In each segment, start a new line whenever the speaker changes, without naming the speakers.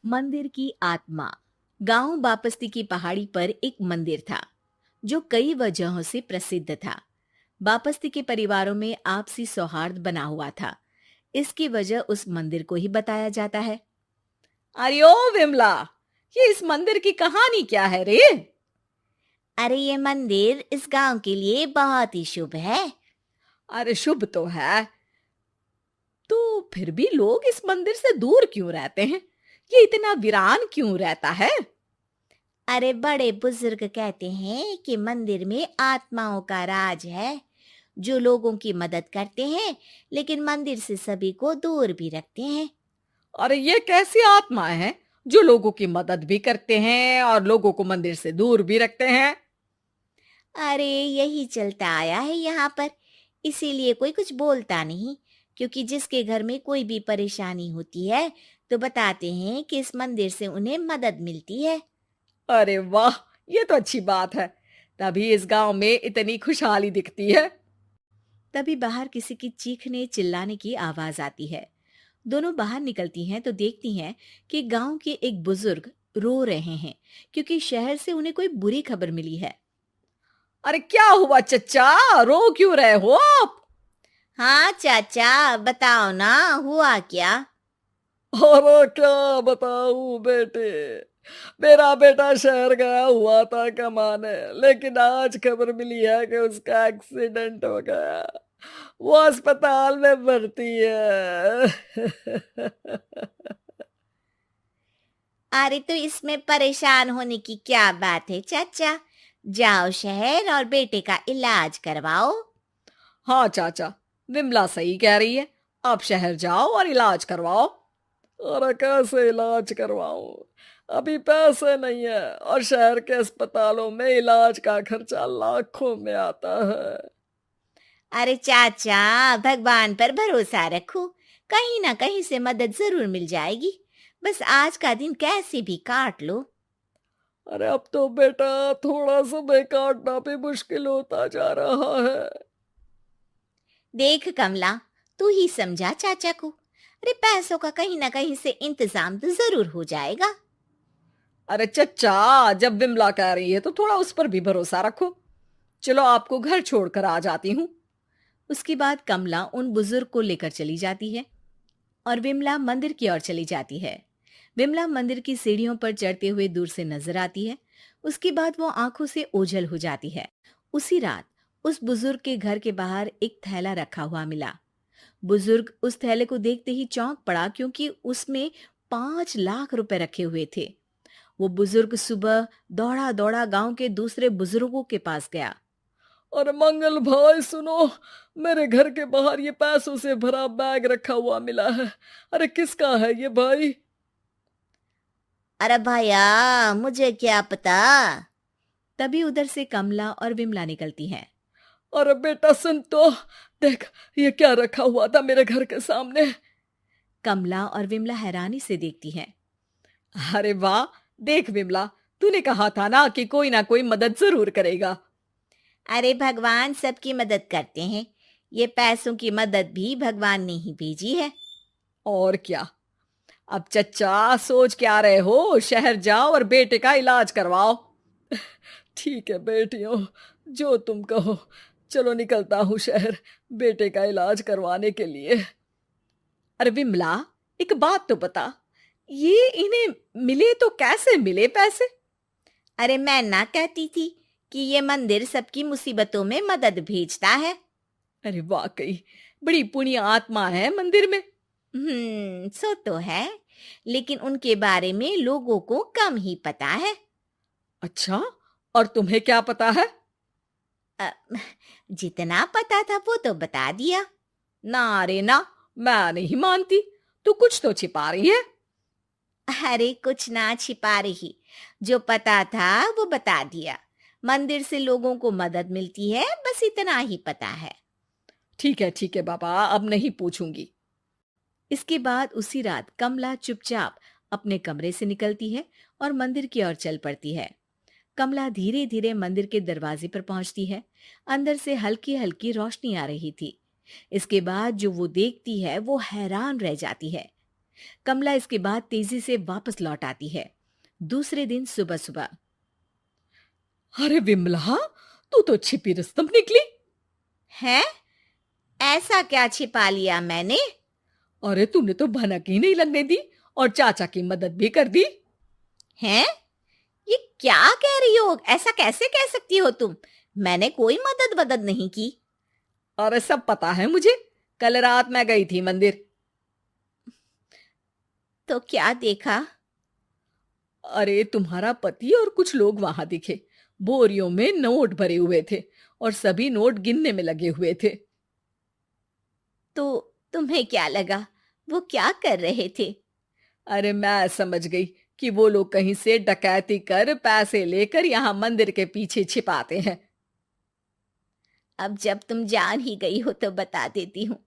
मंदिर की आत्मा। गांव बापस्ती की पहाड़ी पर एक मंदिर था जो कई वजहों से प्रसिद्ध था। बापस्ती के परिवारों में आपसी सौहार्द बना हुआ था। इसकी वजह उस मंदिर को ही बताया जाता है।
अरे ओ विमला, ये इस मंदिर की कहानी क्या है रे?
अरे ये मंदिर इस गांव के लिए बहुत ही शुभ है।
अरे शुभ तो है, तो फिर भी लोग इस मंदिर से दूर क्यों रहते हैं? ये इतना वीरान क्यों रहता है?
अरे बड़े बुजुर्ग कहते हैं कि मंदिर में आत्माओं का राज है जो लोगों की मदद करते हैं, लेकिन मंदिर से सभी को दूर भी रखते हैं।
अरे ये कैसी आत्मा है जो लोगों की मदद भी करते हैं और लोगों को मंदिर से दूर भी रखते हैं?
अरे यही चलता आया है यहाँ पर, इसीलिए कोई कुछ बोलता नहीं। क्योंकि जिसके घर में कोई भी परेशानी होती है तो बताते हैं कि इस मंदिर से उन्हें मदद मिलती है।
अरे वाह, ये तो अच्छी बात है। तभी इस गांव में इतनी खुशहाली दिखती है।
तभी बाहर किसी की चीखने चिल्लाने की आवाज आती है। दोनों बाहर निकलती हैं तो देखती हैं कि गांव के एक बुजुर्ग रो रहे हैं क्योंकि शहर से उन्हें कोई बुरी खबर मिली है।
अरे क्या हुआ चच्चा, रो क्यों रहे हो आप?
हाँ चाचा, बताओ ना, हुआ क्या?
अरे क्या बताऊं बेटे, मेरा बेटा शहर गया हुआ था कमाने, लेकिन आज खबर मिली है कि उसका एक्सीडेंट हो गया। वो अस्पताल में भर्ती है।
अरे तो इसमें परेशान होने की क्या बात है चाचा, जाओ शहर और बेटे का इलाज करवाओ।
हाँ चाचा, विमला सही कह रही है। आप शहर जाओ और इलाज करवाओ। अरे कैसे इलाज करवाऊं, अभी पैसे नहीं है और शहर के अस्पतालों में इलाज का खर्चा लाखों में आता है।
अरे चाचा, भगवान पर भरोसा रखो, कहीं ना कहीं से मदद जरूर मिल जाएगी। बस आज का दिन कैसे भी काट लो।
अरे अब तो बेटा थोड़ा समय काटना भी मुश्किल होता जा रहा है।
देख कमला, तू ही समझा चाचा को। अरे पैसों का कहीं ना कहीं से इंतजाम तो जरूर हो जाएगा।
अरे चच्चा, जब विमला कह रही है तो थोड़ा उस पर भी भरोसा रखो। चलो आपको घर छोड़कर आ जाती हूँ।
उसके बाद कमला उन बुजुर्ग को लेकर चली जाती है और विमला मंदिर की ओर चली जाती है। विमला मंदिर की सीढ़ियों पर चढ़ते हुए दूर से नजर आती है। उसके बाद वो आंखों से ओझल हो जाती है। उसी रात उस बुजुर्ग के घर के बाहर एक थैला रखा हुआ मिला। बुजुर्ग उस थैले को देखते ही चौंक पड़ा क्योंकि उसमें 5 लाख रुपए रखे हुए थे। वो बुजुर्ग सुबह दौड़ा दौड़ा गांव के दूसरे बुजुर्गों के पास गया।
अरे मंगल भाई सुनो, मेरे घर के बाहर ये पैसों से भरा बैग रखा हुआ मिला है। अरे किसका है ये भाई?
अरे भैया, मुझे क्या पता। तभी उधर से कमला और विमला निकलती हैं।
अरे बेटा सुन तो, देख ये क्या रखा हुआ था मेरे घर के सामने।
कमला और विमला हैरानी से देखती हैं।
अरे वाह, देख विमला, तूने कहा था ना कि कोई ना कोई मदद जरूर करेगा।
अरे भगवान सबकी मदद करते हैं, ये पैसों की मदद भी भगवान ने ही भेजी है।
और क्या। अब चच्चा सोच क्या रहे हो, शहर जाओ और बेटे का इलाज करवाओ। ठीक है बेटियों, जो तुम कहो। चलो निकलता हूँ शहर बेटे का इलाज करवाने के लिए। अरे विमला, एक बात तो बता, ये इन्हें मिले तो कैसे मिले पैसे?
अरे मैं ना कहती थी कि ये मंदिर सबकी मुसीबतों में मदद भेजता है।
अरे वाकई बड़ी पुण्य आत्मा है मंदिर में।
सो तो है, लेकिन उनके बारे में लोगों को कम ही पता है।
अच्छा, और तुम्हें क्या पता है?
अ, जितना पता था वो तो बता दिया।
ना रे ना, मैं नहीं मानती। तू कुछ तो छिपा रही है।
अरे कुछ ना छिपा रही, जो पता था वो बता दिया। मंदिर से लोगों को मदद मिलती है, बस इतना ही पता है।
ठीक है बाबा, अब नहीं पूछूंगी।
इसके बाद उसी रात कमला चुपचाप अपने कमरे से निकलती है और मंदिर की ओर चल पड़ती है। कमला धीरे धीरे मंदिर के दरवाजे पर पहुंचती है। अंदर से हल्की हल्की रोशनी आ रही थी। इसके बाद जो वो देखती है वो हैरान रह जाती है। कमला इसके बाद तेजी से वापस लौट आती है। दूसरे दिन सुबह सुबह।
अरे विमला, तू तो छिपी रुस्तम निकली।
है? ऐसा क्या छिपा लिया मैंने?
अरे तूने तो भनक ही नहीं लगने दी और चाचा की मदद भी कर दी।
हैं? ये क्या कह रही हो? ऐसा कैसे कह सकती हो तुम? मैंने कोई मदद वदद नहीं की।
अरे सब पता है मुझे, कल रात मैं गई थी मंदिर।
तो क्या देखा?
अरे तुम्हारा पति और कुछ लोग वहां दिखे। बोरियों में नोट भरे हुए थे और सभी नोट गिनने में लगे हुए थे।
तो तुम्हें क्या लगा? वो क्या कर रहे थे?
अरे मैं समझ गई कि वो लोग कहीं से डकैती कर पैसे लेकर यहाँ मंदिर के पीछे छिपाते हैं।
अब जब तुम जान ही गई हो तो बता देती हूँ,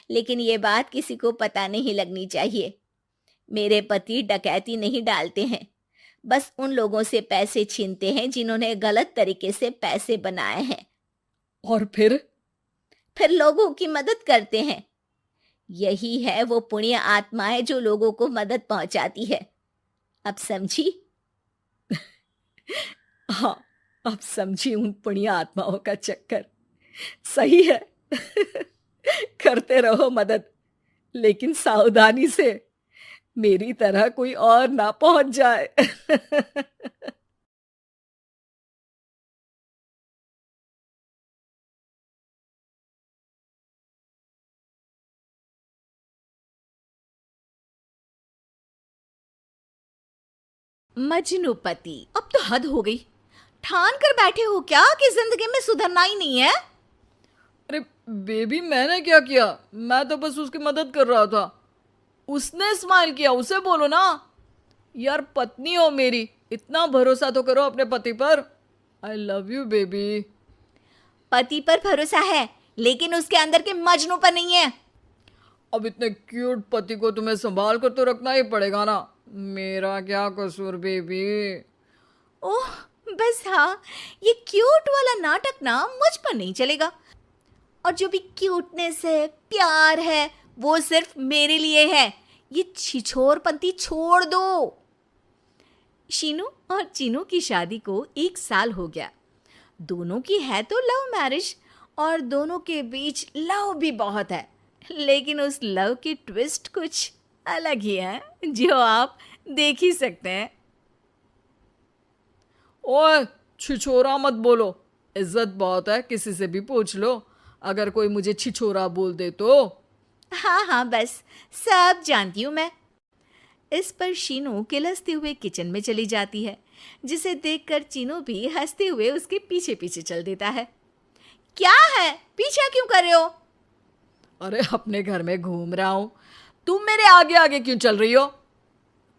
लेकिन ये बात किसी को पता नहीं लगनी चाहिए। मेरे पति डकैती नहीं डालते हैं, बस उन लोगों से पैसे छीनते हैं जिन्होंने गलत तरीके से पैसे बनाए हैं।
और फिर
लोगों की मदद करते हैं। यही है वो पुण्य आत्माएं जो लोगों को मदद पहुंचाती है। अब समझी?
हाँ, अब समझी उन पुण्य आत्माओं का चक्कर। सही है। करते रहो मदद, लेकिन सावधानी से, मेरी तरह कोई और ना पहुंच जाए।
मजनूपति, अब तो हद हो गई। ठान कर बैठे हो क्या कि जिंदगी में सुधरना ही नहीं है?
अरे बेबी, मैंने क्या किया? मैं तो बस उसकी मदद कर रहा था। उसने स्माइल किया, उसे बोलो ना। यार पत्नी हो मेरी, इतना भरोसा तो करो अपने पति पर। I love you baby.
पति पर भरोसा है, लेकिन उसके अंदर के मजनू पर नहीं है।
अब इतने क्यूट पति को तुम्हें संभाल कर तो रखना ही पड़ेगा ना। मेरा क्या कसूर बेबी?
ओह बस हाँ, ये क्यूट वाला नाटक ना मुझ पर नहीं चलेगा। और जो भी क्यूटनेस है, प्यार है, वो सिर्फ मेरे लिए है। ये छिछोरपंती छोड़ दो। शीनू और चीनू की शादी को 1 साल हो गया। दोनों की है तो लव मैरिज और दोनों के बीच लव भी बहुत है, लेकिन उस लव की ट्विस्ट कुछ अलग ही है, जो आप देख ही सकते हैं।
ओए छिछोरा मत बोलो, इज्जत बहुत है, किसी से भी पूछ लो। अगर कोई मुझे छिछोरा बोल दे तो।
हाँ हाँ, बस सब जानती हूँ मैं। इस पर शीनू किलसते हुए किचन में चली जाती है, जिसे देखकर चीनू भी हंसते हुए उसके पीछे पीछे चल देता है। क्या है, पीछा क्यों कर रहे हो?
अरे अपने घर में घूम रहा हूं, तुम मेरे आगे आगे क्यों चल रही हो?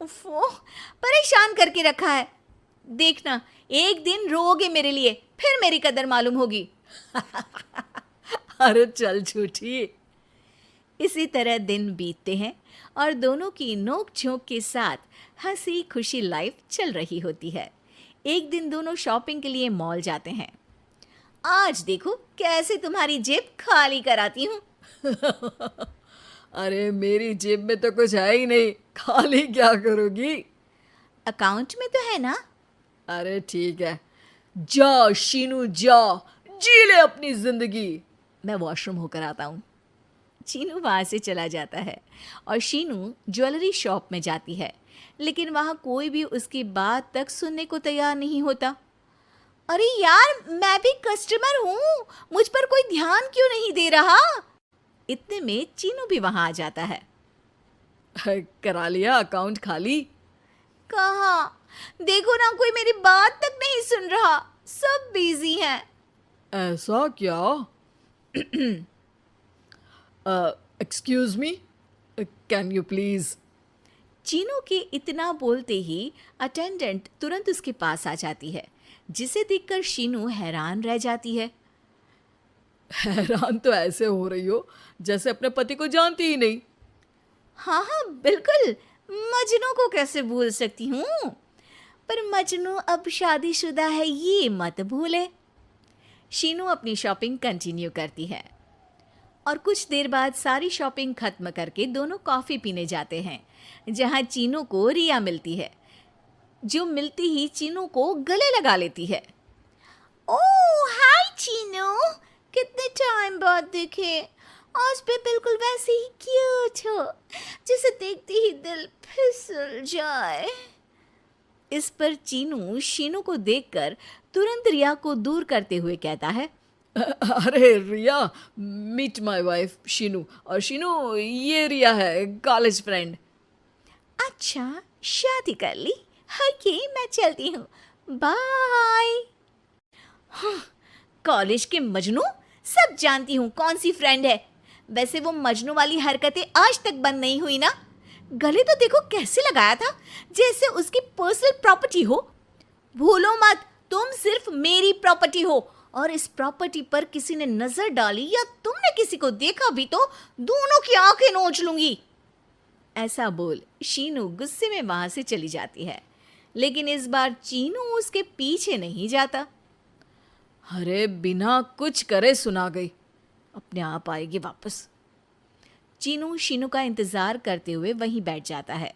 उफ़ो, परेशान करके रखा है। देखना, एक दिन रोओगे मेरे लिए, फिर मेरी कदर मालूम होगी।
अरे चल झूठी।
इसी तरह दिन बीतते हैं और दोनों की नोक झोंक के साथ हंसी खुशी लाइफ चल रही होती है। एक दिन दोनों शॉपिंग के लिए मॉल जाते हैं। आज देखो कैसे तुम्हारी जेब खाली कराती हूँ।
अरे मेरी जेब में तो कुछ है ही नहीं, खाली क्या करोगी?
अकाउंट में तो है ना?
अरे ठीक है, जा शीनू जा, जी ले अपनी जिंदगी। मैं वॉशरूम होकर आता हूँ।
चीनू वहाँ से चला जाता है और शीनू ज्वेलरी शॉप में जाती है, लेकिन वहाँ कोई भी उसकी बात तक सुनने को तैयार नहीं होता। अरे यार, मैं भी कस्टमर हूँ, मुझ पर कोई ध्यान क्यों नहीं दे रहा? इतने में चीनू भी वहाँ आ जाता है।
करा लिया अकाउंट खाली?
कहाँ? देखो ना, कोई मेरी बात तक नहीं सुन रहा, सब बिजी हैं।
ऐसा क्या? Excuse me, can you please?
Chinu के इतना बोलते ही अटेंडेंट तुरंत उसके पास आ जाती है, जिसे देखकर शीनू हैरान रह जाती है।
हैरान तो ऐसे हो रही हो जैसे अपने पति को जानती ही नहीं।
हाँ हाँ बिल्कुल, मजनू को कैसे भूल सकती हूँ, पर मजनू अब शादीशुदा है, ये मत भूले। शीनू अपनी शॉपिंग कंटिन्यू करती है। और कुछ देर बाद सारी शॉपिंग खत्म करके दोनों कॉफी पीने जाते हैं, जहां चीनू को रिया मिलती है, जो मिलती ही चीनू को गले लगा लेती है। ओह हाय चीनू, कितने टाइम बाद दिखे। आज भी बिल्कुल वैसे ही क्यूट हो, जिसे देखते ही दिल फिसल जाए। इस पर चीनू शीनू को देखकर तुरंत रिया को दूर करते हुए कहता है,
अरे रिया, मीट माय वाइफ शीनू, और शीनू ये रिया है, कॉलेज फ्रेंड।
अच्छा शादी कर ली? ओके मैं चलती हूँ, बाय। कॉलेज के मजनू, सब जानती हूँ कौन सी फ्रेंड है। वैसे वो मजनू वाली हरकतें आज तक बंद नहीं हुई ना। गले तो देखो कैसे लगाया था, जैसे उसकी पर्सनल प्रॉपर्टी हो। भूलो मत, तुम सिर्फ मेरी प्रॉपर्टी हो, और इस प्रॉपर्टी पर किसी ने नजर डाली या तुमने किसी को देखा भी तो दोनों की आंखें नोच लूंगी। ऐसा बोल शीनू गुस्से में वहां से चली जाती है, लेकिन इस बार चीनू उसके पीछे नहीं जाता।
अरे बिना कुछ करे सुना गई, अपने आप आएगी वापस।
चीनू शीनू का इंतजार करते हुए वहीं बैठ जाता है।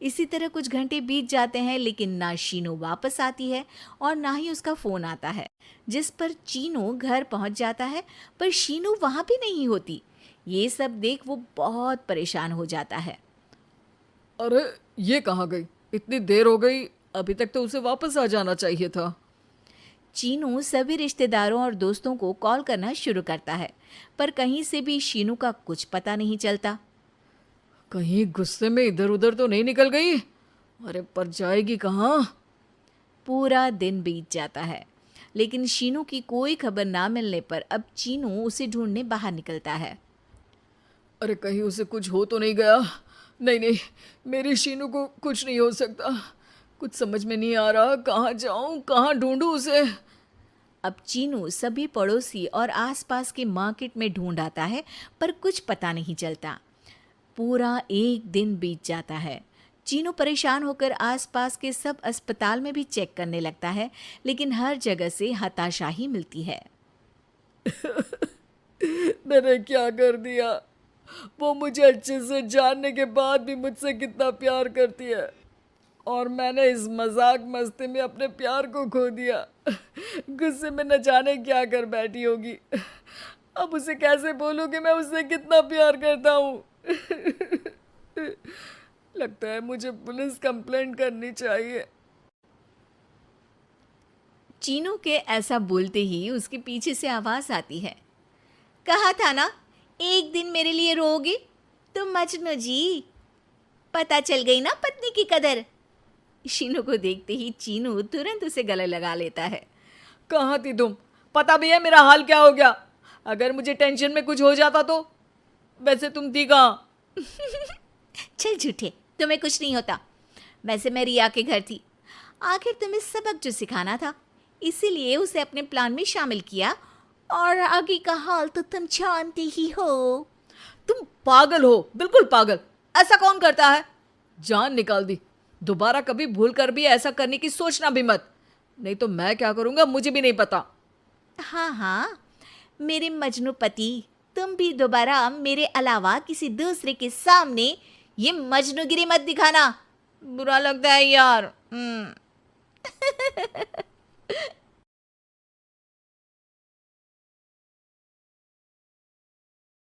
इसी तरह कुछ घंटे बीत जाते हैं, लेकिन ना शीनू वापस आती है और ना ही उसका फोन आता है, जिस पर चीनू घर पहुंच जाता है, पर शीनू वहां भी नहीं होती। ये सब देख वो बहुत परेशान हो जाता है।
अरे ये कहाँ गई, इतनी देर हो गई, अभी तक तो उसे वापस आ जाना चाहिए था।
चीनू सभी रिश्तेदारों और दोस्तों को कॉल करना शुरू करता है, पर कहीं से भी शीनू का कुछ पता नहीं चलता।
कहीं गुस्से में इधर उधर तो नहीं निकल गई? अरे पर जाएगी कहाँ?
पूरा दिन बीत जाता है, लेकिन शीनू की कोई खबर ना मिलने पर अब चीनू उसे ढूंढने बाहर निकलता है।
अरे कहीं उसे कुछ हो तो नहीं गया? नहीं नहीं, मेरी शीनू को कुछ नहीं हो सकता। कुछ समझ में नहीं आ रहा, कहाँ जाऊँ, कहाँ ढूंढूं उसे।
अब चीनू सभी पड़ोसी और आसपास के मार्केट में ढूंढ आता है, पर कुछ पता नहीं चलता। पूरा एक दिन बीत जाता है। चीनू परेशान होकर आसपास के सब अस्पताल में भी चेक करने लगता है, लेकिन हर जगह से हताशा ही मिलती है।
मैंने क्या कर दिया? वो मुझे अच्छे से जानने के बाद भी मुझसे कितना प्यार करती है, और मैंने इस मजाक मस्ती में अपने प्यार को खो दिया। गुस्से में न जाने क्या कर बैठी होगी। अब उसे कैसे बोलूं कि मैं उससे कितना प्यार करता हूँ। लगता है मुझे पुलिस कंप्लेंट करनी चाहिए।
चीनू के ऐसा बोलते ही उसके पीछे से आवाज आती है, कहा था ना एक दिन मेरे लिए रोओगे तुम मजनू जी। पता चल गई ना पत्नी की कदर। शीनू को देखते ही चीनू तुरंत उसे गले लगा लेता है।
कहाँ थी तुम? पता भी है मेरा हाल क्या हो गया? अगर मुझे टेंशन में कुछ हो जाता तो? वैसे तुम थी कहाँ?
चल झूठे, तुम्हें कुछ नहीं होता। वैसे मैं रिया के घर थी। आखिर तुम्हें सबक जो सिखाना था, इसीलिए उसे अपने प्लान में शामिल किया, और आगे का हाल तो तुम जानते ही हो।
तुम पागल हो, बिल्कुल पागल। ऐसा कौन करता है? जान निकाल दी। दोबारा कभी भूल कर भी ऐसा करने की सोचना भी मत, नहीं तो मैं क्या करूंगा मुझे भी नहीं पता।
हाँ हाँ मेरे मजनू पति, तुम भी दोबारा मेरे अलावा किसी दूसरे के सामने ये मजनूगिरी मत दिखाना, बुरा लगता है यार।